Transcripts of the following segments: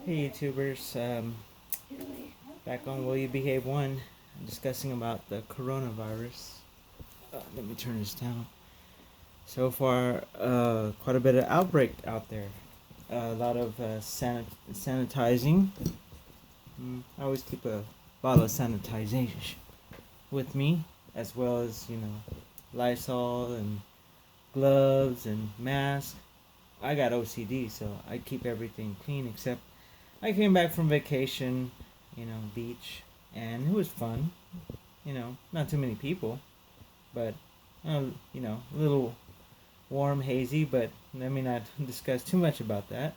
Hey YouTubers, back on Will You Behave 1, discussing about the coronavirus. Let me turn this down. So far, quite a bit of outbreak out there. A lot of sanitizing. I always keep a bottle of sanitization with me, as well as, Lysol and gloves and masks. I got OCD, so I keep everything clean except I came back from vacation, beach, and it was fun. Not too many people, but a little warm, hazy. But let me not discuss too much about that.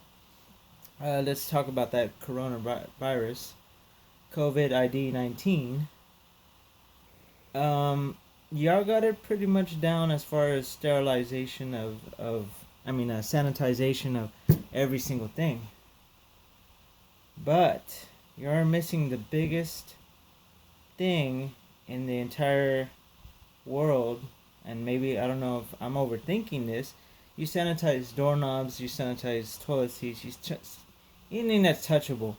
Let's talk about that coronavirus, COVID-19. Y'all got it pretty much down as far as sterilization sanitization of every single thing. But you're missing the biggest thing in the entire world, and maybe I don't know if I'm overthinking this. You sanitize doorknobs, you sanitize toilet seats, anything that's touchable.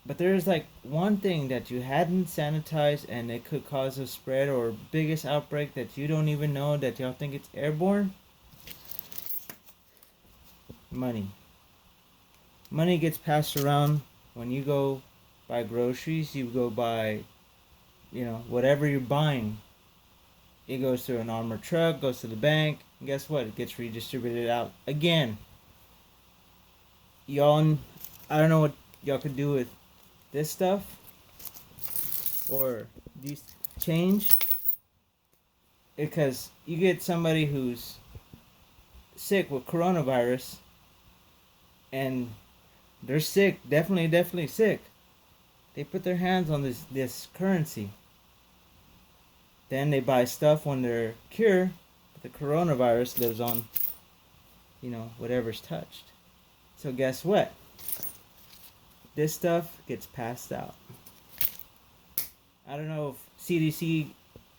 But there's like one thing that you hadn't sanitized and it could cause a spread or biggest outbreak that you don't even know that y'all think it's airborne. Money. Money gets passed around when you go buy groceries, you go buy, whatever you're buying. It goes through an armored truck, goes to the bank, and guess what? It gets redistributed out again. Y'all, I don't know what y'all could do with this stuff or these change, because you get somebody who's sick with coronavirus and they're sick, definitely sick. They put their hands on this currency. Then they buy stuff when they're cured, but the coronavirus lives on, whatever's touched. So guess what? This stuff gets passed out. I don't know if CDC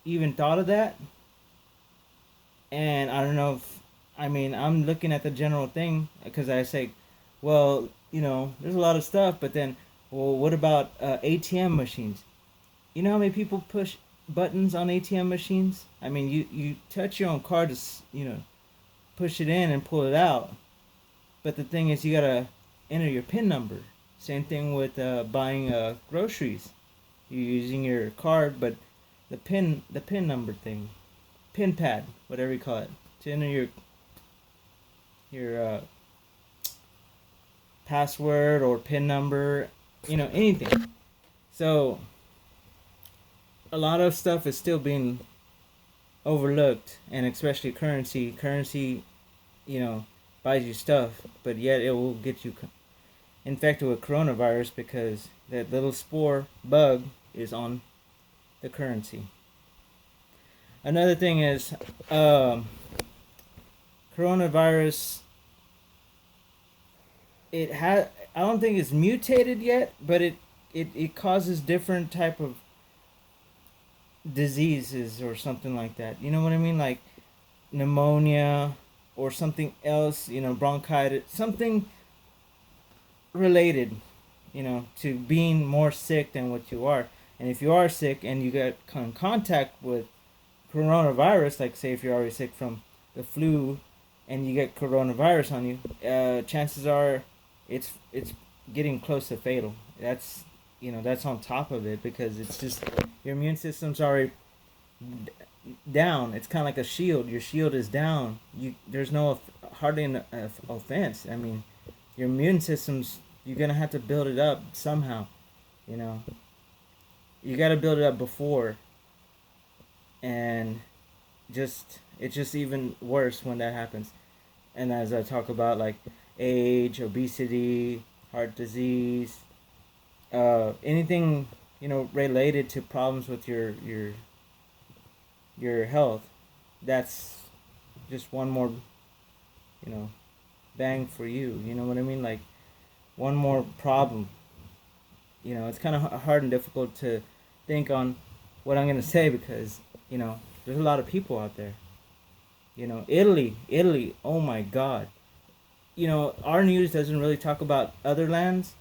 even thought of that. And I don't know if, I'm looking at the general thing because I say, well, there's a lot of stuff, but then, well, what about ATM machines? You know how many people push buttons on ATM machines? You touch your own card to, push it in and pull it out. But the thing is, you gotta enter your PIN number. Same thing with buying groceries. You're using your card, but the PIN number thing, PIN pad, whatever you call it, to enter your password or PIN number, anything. So a lot of stuff is still being overlooked, and especially currency. Currency, buys you stuff, but yet it will get you infected with coronavirus because that little spore bug is on the currency. Another thing is coronavirus. I don't think it's mutated yet, but it causes different type of diseases or something like that. You know what I mean? Like pneumonia or something else, bronchitis, something related, to being more sick than what you are. And if you are sick and you get in contact with coronavirus, like say if you're already sick from the flu and you get coronavirus on you, chances are it's getting close to fatal. That's on top of it because it's just your immune system's already down. It's kind of like a shield. Your shield is down. There's no hardly an offense. Your immune system's, you're gonna have to build it up somehow. You know, you got to build it up before, and it's just even worse when that happens. And as I talk about like age, obesity, heart disease, anything related to problems with your health, that's just one more you know bang for you. You know what I mean? Like one more problem. It's kind of hard and difficult to think on what I'm gonna say because there's a lot of people out there. Italy. Oh my God. our news doesn't really talk about other lands.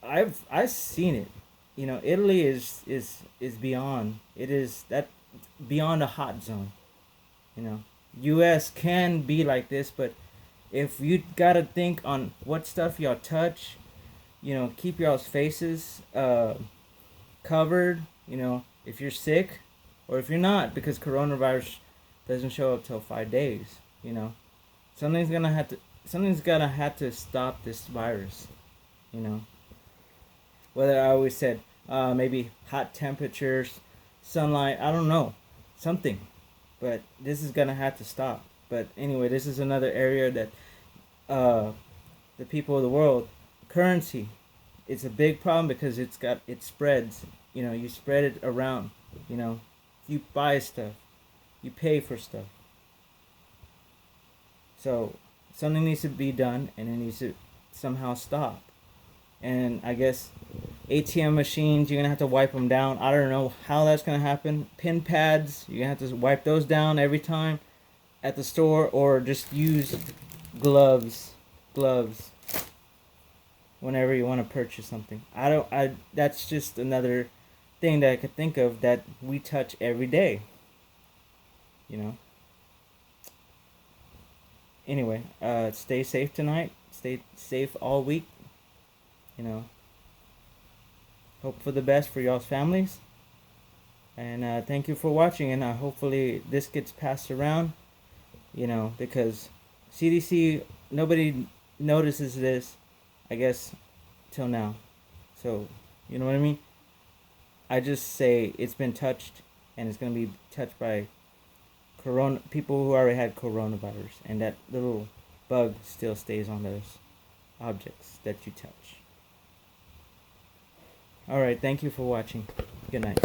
I've seen it. Italy is beyond. It is that beyond a hot zone. You know, U.S. can be like this, but if you gotta think on what stuff y'all touch, keep y'all's faces covered. If you're sick, or if you're not, because coronavirus doesn't show up till 5 days. Something's gonna have to stop this virus. You know, whether I always said maybe hot temperatures, sunlight, I don't know, something, but this is gonna have to stop. But anyway, this is another area that the people of the world, currency, it's a big problem because it spreads. You spread it around. You buy stuff, you pay for stuff. So something needs to be done, and it needs to somehow stop. And I guess ATM machines, you're gonna have to wipe them down. I don't know how that's gonna happen. Pin pads, you're gonna have to wipe those down every time at the store, or just use gloves whenever you want to purchase something. That's just another thing that I could think of that we touch every day. Anyway, stay safe tonight. Stay safe all week. Hope for the best for y'all's families. And thank you for watching. And hopefully this gets passed around. Because CDC, nobody notices this, I guess, till now. So, you know what I mean? I just say it's been touched, and it's going to be touched by people who already had coronavirus, and that little bug still stays on those objects that you touch. Alright, thank you for watching. Good night.